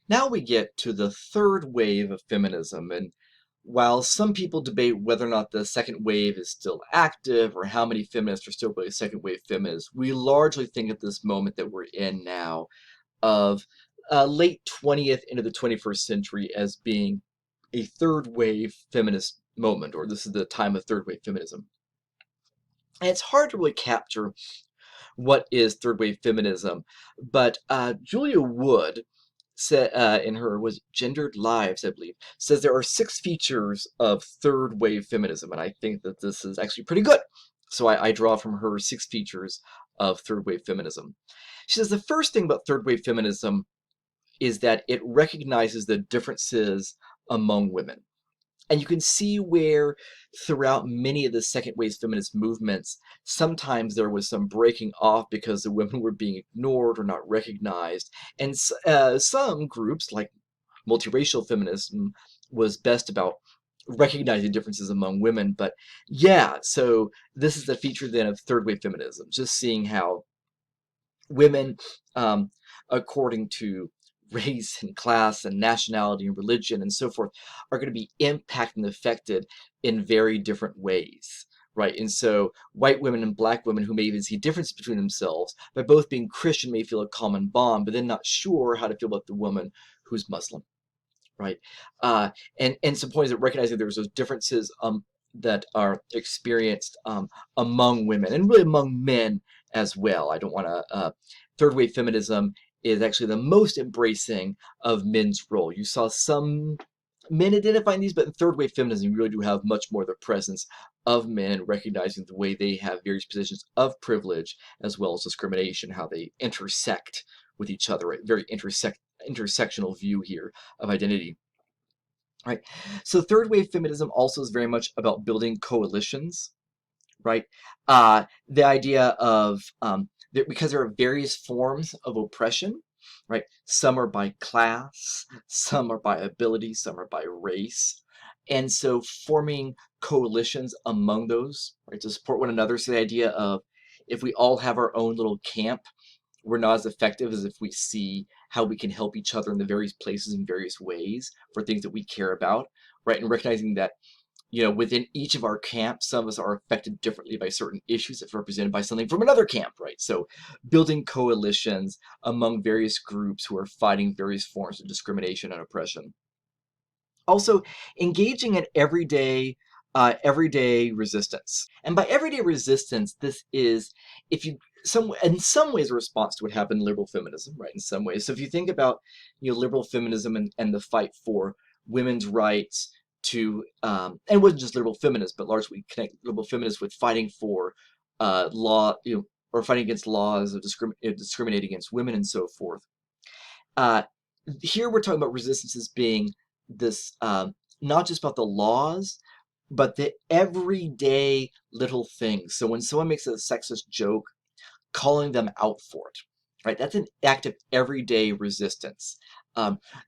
Now we get to the third wave of feminism, and while some people debate whether or not the second wave is still active or how many feminists are still really second wave feminists, we largely think at this moment that we're in now of late 20th into the 21st century as being a third wave feminist moment, or this is the time of third wave feminism. And it's hard to really capture what is third wave feminism, but Julia Wood said in her was Gendered Lives, I believe, says there are 6 features of third wave feminism, and I think that this is actually pretty good. So I draw from her 6 features of third wave feminism. She says the first thing about third wave feminism is that it recognizes the differences among women. And you can see where throughout many of the second wave feminist movements, sometimes there was some breaking off because the women were being ignored or not recognized. And some groups, like multiracial feminism, was best about recognizing differences among women. But yeah, so this is the feature then of third wave feminism, just seeing how women, according to race and class and nationality and religion and so forth, are going to be impacted and affected in very different ways, right? And so white women and black women who may even see differences between themselves, by both being Christian, may feel a common bond, but then not sure how to feel about the woman who's Muslim, right? And some points that recognizing there's those differences that are experienced among women and really among men as well. I don't want to. Third wave feminism is actually the most embracing of men's role. You saw some men identifying these, but in third wave feminism, you really do have much more the presence of men and recognizing the way they have various positions of privilege as well as discrimination, how they intersect with each other, right? Very intersectional view here of identity. Right. So third wave feminism also is very much about building coalitions, right? The idea of that because there are various forms of oppression, right? Some are by class, some are by ability, some are by race. And so forming coalitions among those, right, to support one another. So the idea of if we all have our own little camp, we're not as effective as if we see how we can help each other in the various places in various ways for things that we care about, right? And recognizing that, within each of our camps, some of us are affected differently by certain issues that's represented by something from another camp, right? So building coalitions among various groups who are fighting various forms of discrimination and oppression. Also, engaging in everyday resistance. And by everyday resistance, this is, if you in some ways a response to what happened in liberal feminism, right? In some ways. So if you think about liberal feminism and the fight for women's rights to and it wasn't just liberal feminists, but largely connect liberal feminists with fighting for law, or fighting against laws of discriminating against women and so forth. Uh, Here we're talking about resistance as being this not just about the laws, but the everyday little things. So when someone makes a sexist joke, calling them out for it, right? That's an act of everyday resistance.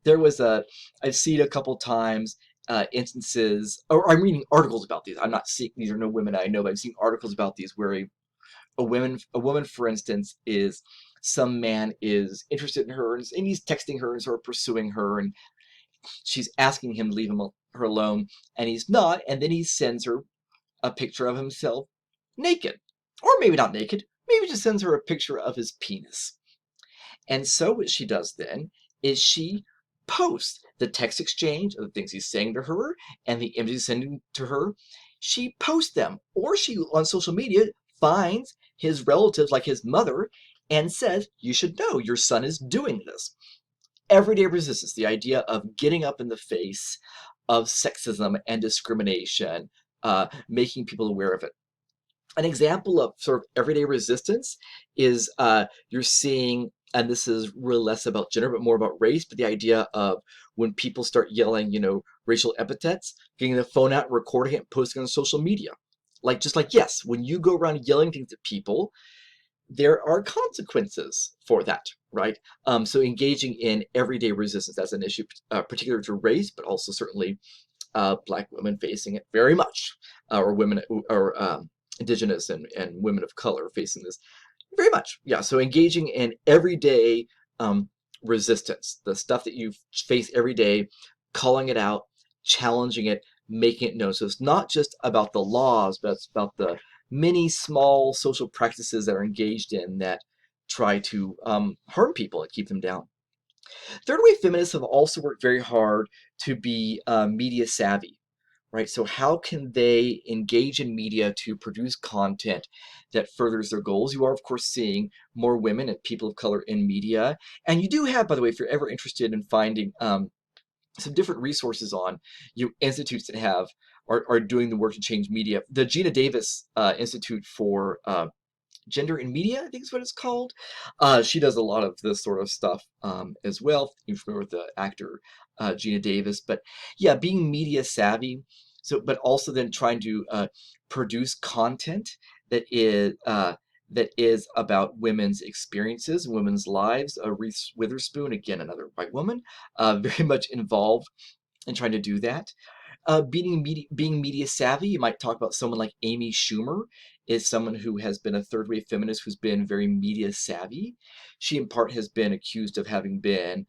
There was I've seen a couple times instances, or I'm reading articles about these. I'm not seeing, these are no women I know, but I've seen articles about these where a woman, for instance, is some man is interested in her and he's texting her and sort of pursuing her, and she's asking him to leave her alone, and he's not, and then he sends her a picture of himself naked, or maybe not naked, maybe just sends her a picture of his penis. And so what she does then is she posts the text exchange of the things he's saying to her and the images he's sending to her. She posts them, or she on social media finds his relatives like his mother and says, you should know your son is doing this. Everyday resistance, the idea of getting up in the face of sexism and discrimination, making people aware of it. An example of sort of everyday resistance is you're seeing, and this is really less about gender, but more about race, but the idea of when people start yelling, racial epithets, getting the phone out, recording it, and posting on social media. Just like, yes, when you go around yelling things at people, there are consequences for that, right? So engaging in everyday resistance, that's an issue particular to race, but also certainly Black women facing it very much, or women, or Indigenous and women of color facing this very much. Yeah, so engaging in everyday resistance, the stuff that you face every day, calling it out, challenging it, making it known. So it's not just about the laws, but it's about the many small social practices that are engaged in that try to harm people and keep them down. Third wave feminists have also worked very hard to be media savvy, right? So how can they engage in media to produce content that furthers their goals? You are, of course, seeing more women and people of color in media. And you do have, by the way, if you're ever interested in finding some different resources on institutes that are doing the work to change media. The Gina Davis Institute for Gender in Media, I think is what it's called. She does a lot of this sort of stuff as well. You're familiar with the actor Gina Davis, but yeah, being media savvy. So, but also then trying to produce content that is about women's experiences, women's lives. Reese Witherspoon, again, another white woman, very much involved in trying to do that. Being media savvy, you might talk about someone like Amy Schumer is someone who has been a third wave feminist who's been very media savvy. She in part has been accused of having been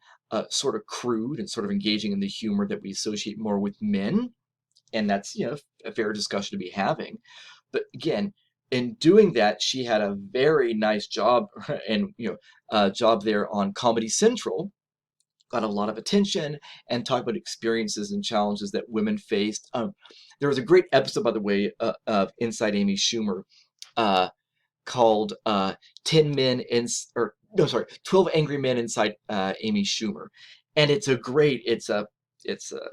sort of crude and sort of engaging in the humor that we associate more with men. And that's, a fair discussion to be having. But again, in doing that, she had a very nice job and, job there on Comedy Central, got a lot of attention, and talked about experiences and challenges that women faced. There was a great episode, by the way, of Inside Amy Schumer, uh, called 10 Men in, or no, sorry, 12 Angry Men Inside Amy Schumer. And it's a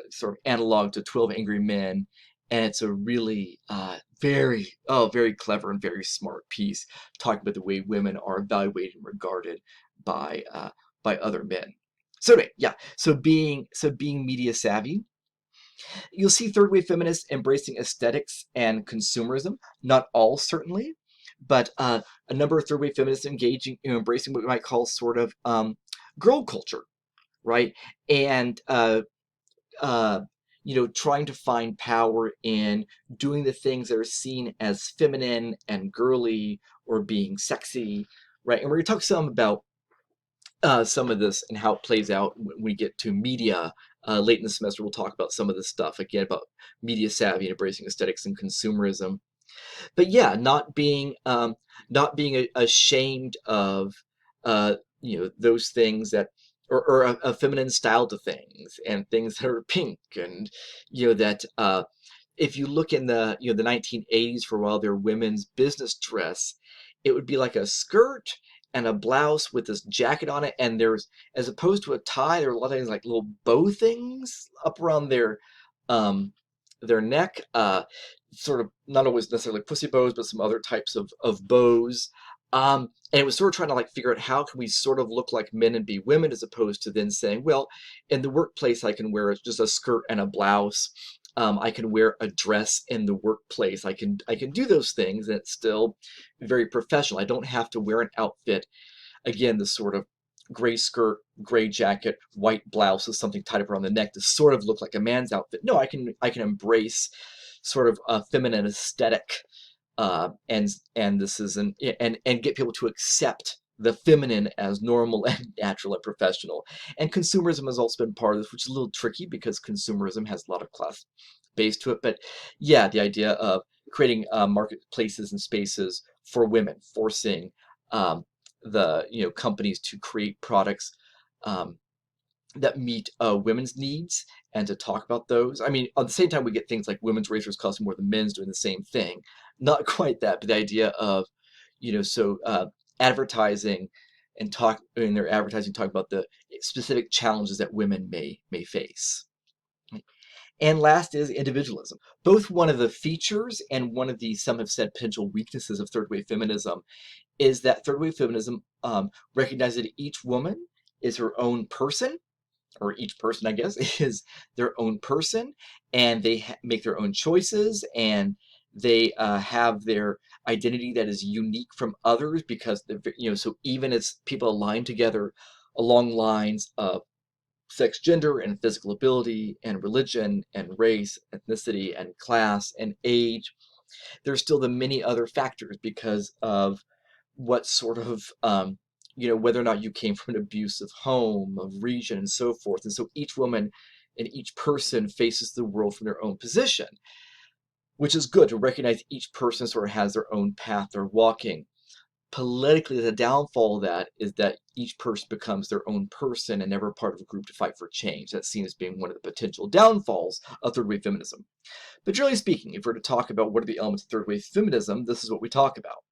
sort of analog to 12 Angry Men. And it's a really very clever and very smart piece talking about the way women are evaluated and regarded by other men. So anyway, yeah. So being media savvy, you'll see third wave feminists embracing aesthetics and consumerism. Not all, certainly, but a number of third wave feminists engaging, embracing what we might call sort of girl culture, right? And uh, trying to find power in doing the things that are seen as feminine and girly or being sexy, right? And we're going to talk some about some of this and how it plays out when we get to media late in the semester. We'll talk about some of this stuff again about media savvy and embracing aesthetics and consumerism. But yeah, not being ashamed of those things that or a feminine style to things and things that are pink and that if you look in the 1980s for a while, their women's business dress, it would be like a skirt and a blouse with this jacket on it, and there's, as opposed to a tie, there are a lot of things like little bow things up around their neck, sort of not always necessarily pussy bows, but some other types of bows. And it was sort of trying to like figure out how can we sort of look like men and be women, as opposed to then saying, well, in the workplace I can wear just a skirt and a blouse. I can wear a dress in the workplace. I can do those things, and it's still very professional. I don't have to wear an outfit. Again, the sort of gray skirt, gray jacket, white blouse with something tied up around the neck to sort of look like a man's outfit. No, I can embrace sort of a feminine aesthetic, and this is and get people to accept the feminine as normal and natural and professional. And consumerism has also been part of this, which is a little tricky because consumerism has a lot of class base to it. But yeah, the idea of creating marketplaces and spaces for women, forcing the companies to create products um, that meet women's needs and to talk about those. I mean, at the same time, we get things like women's racers costing more than men's doing the same thing. Not quite that, but the idea of, advertising and talk in their advertising, talk about the specific challenges that women may face. And last is individualism. Both one of the features and one of the, some have said, potential weaknesses of third wave feminism is that third wave feminism recognizes that each woman is her own person, or each person, I guess, is their own person, and they make their own choices, and they have their identity that is unique from others because, so even as people align together along lines of sex, gender, and physical ability, and religion, and race, ethnicity, and class, and age, there's still the many other factors because of what sort of whether or not you came from an abusive home, of region, and so forth. And so each woman and each person faces the world from their own position, which is good to recognize each person sort of has their own path they're walking. Politically, the downfall of that is that each person becomes their own person and never part of a group to fight for change. That's seen as being one of the potential downfalls of third wave feminism. But generally speaking, if we're to talk about what are the elements of third wave feminism, this is what we talk about.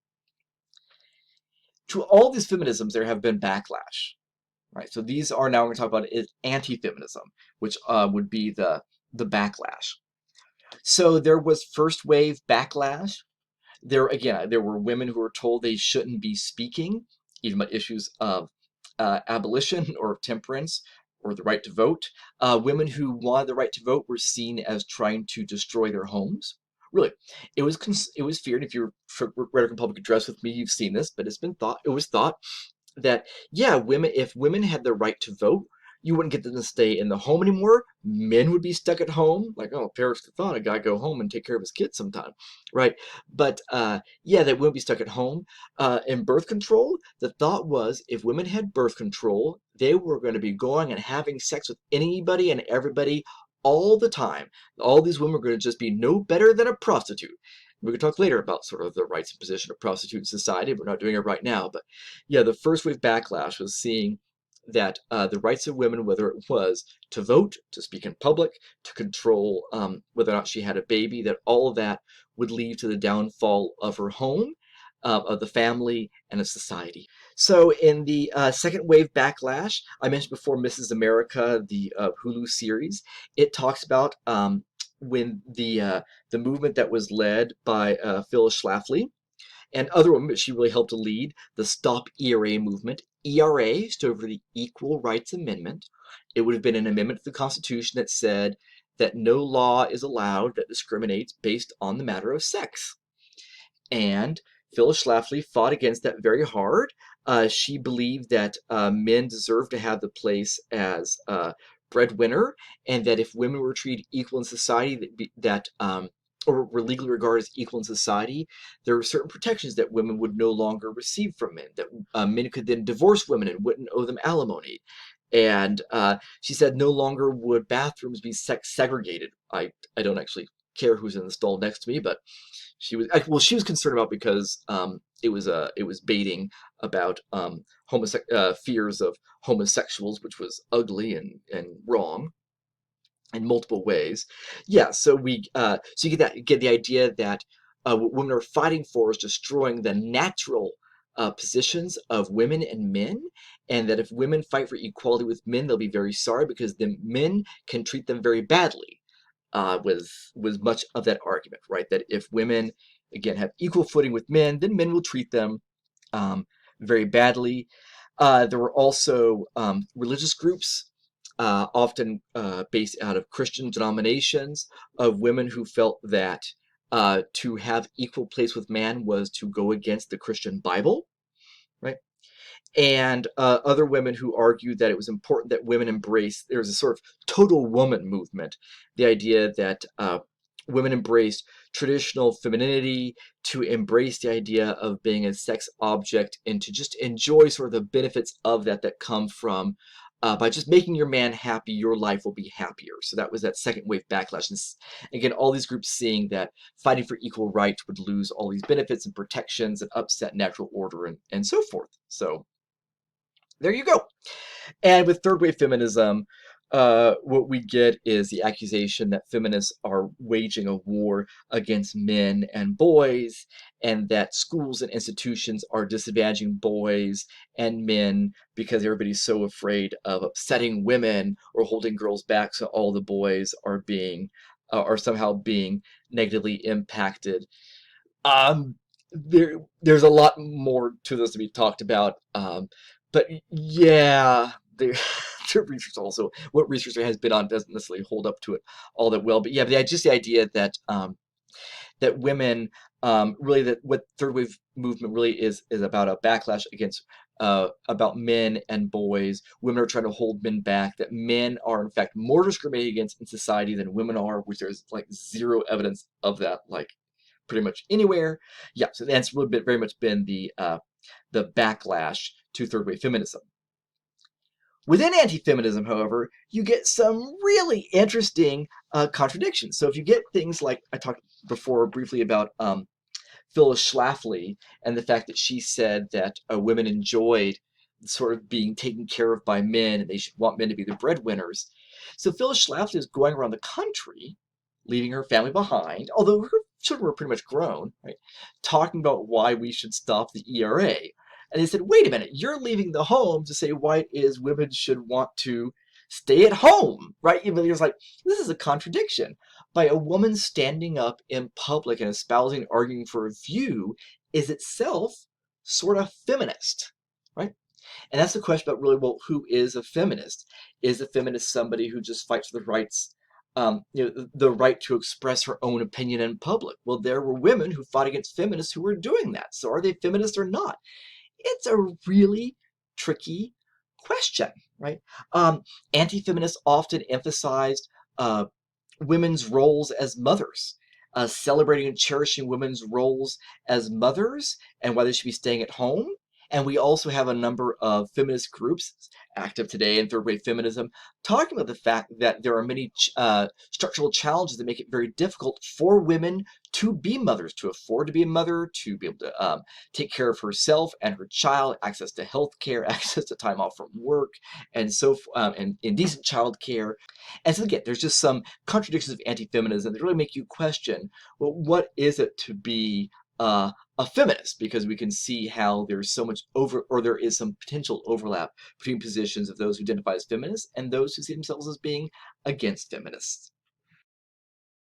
To all these feminisms, there have been backlash, right? So these are now we're going to talk about is anti-feminism, which would be the backlash. So there was first wave backlash. There were women who were told they shouldn't be speaking, even about issues of abolition or temperance or the right to vote. Women who wanted the right to vote were seen as trying to destroy their homes. Really, it was feared. If you're rhetoric public address with me, you've seen this, but it was thought that, yeah, if women had the right to vote, you wouldn't get them to stay in the home anymore. Men would be stuck at home, like, oh, Paris thought a guy go home and take care of his kids sometime, right? But yeah, they wouldn't be stuck at home. In birth control, the thought was if women had birth control, they were going to be going and having sex with anybody and everybody all the time. All these women were going to just be no better than a prostitute. We can talk later about sort of the rights and position of prostitute in society. We're not doing it right now, but yeah, the first wave backlash was seeing that the rights of women, whether it was to vote, to speak in public, to control whether or not she had a baby, that all of that would lead to the downfall of her home, of the family, and of society. So in the second wave backlash, I mentioned before Mrs. America, the Hulu series, it talks about when the movement that was led by Phyllis Schlafly and other women, but she really helped to lead the Stop ERA movement. ERA stood for the Equal Rights Amendment. It would have been an amendment to the Constitution that said that no law is allowed that discriminates based on the matter of sex. And Phyllis Schlafly fought against that very hard. She believed that men deserved to have the place as breadwinner, and that if women were treated equal in society, or were legally regarded as equal in society, there were certain protections that women would no longer receive from men, that men could then divorce women and wouldn't owe them alimony. And she said no longer would bathrooms be sex segregated. I don't actually care who's in the stall next to me, but she was concerned about because it was baiting about fears of homosexuals, which was ugly and wrong in multiple ways. Yeah, so you get the idea that what women are fighting for is destroying the natural positions of women and men, and that if women fight for equality with men, they'll be very sorry because the men can treat them very badly. Was much of that argument, right? That if women again have equal footing with men, then men will treat them very badly. There were also religious groups often based out of Christian denominations, of women who felt that to have equal place with man was to go against the Christian Bible, right? And other women who argued that it was important that women embrace, there was a sort of total woman movement, the idea that women embraced traditional femininity, to embrace the idea of being a sex object, and to just enjoy sort of the benefits of that come from by just making your man happy, your life will be happier. So that was that second wave backlash. And again, all these groups seeing that fighting for equal rights would lose all these benefits and protections and upset natural order and so forth. So there you go. And with third wave feminism, what we get is the accusation that feminists are waging a war against men and boys, and that schools and institutions are disadvantaging boys and men because everybody's so afraid of upsetting women or holding girls back, so all the boys are somehow being negatively impacted. Um, there's a lot more to this to be talked about, but yeah, the research also, what research has been on doesn't necessarily hold up to it all that well. But yeah, just the idea that that women really, that what third wave movement really is about a backlash against about men and boys. Women are trying to hold men back, that men are in fact more discriminated against in society than women are, which there's like zero evidence of that, like pretty much anywhere. Yeah, so that's really very much been the backlash to third-wave feminism. Within anti-feminism, however, you get some really interesting contradictions. So if you get things like, I talked before briefly about Phyllis Schlafly and the fact that she said that women enjoyed sort of being taken care of by men and they should want men to be the breadwinners. So Phyllis Schlafly is going around the country, leaving her family behind, although her children were pretty much grown, right, talking about why we should stop the ERA. And they said, wait a minute, you're leaving the home to say why it is women should want to stay at home, right? Even it's like, this is a contradiction. By a woman standing up in public and espousing, arguing for a view is itself sort of feminist, right? And that's the question about really, well, who is a feminist? Is a feminist somebody who just fights for the rights, the right to express her own opinion in public? Well, there were women who fought against feminists who were doing that. So are they feminists or not? It's a really tricky question, right? Anti-feminists often emphasized women's roles as mothers, celebrating and cherishing women's roles as mothers and why they should be staying at home. And we also have a number of feminist groups active today in third wave feminism talking about the fact that there are many structural challenges that make it very difficult for women to be mothers, to afford to be a mother, to be able to take care of herself and her child, access to health care, access to time off from work, and so and indecent child care. And so again, there's just some contradictions of anti-feminism that really make you question, well, what is it to be a feminist? Because we can see how there's so much there is some potential overlap between positions of those who identify as feminists and those who see themselves as being against feminists.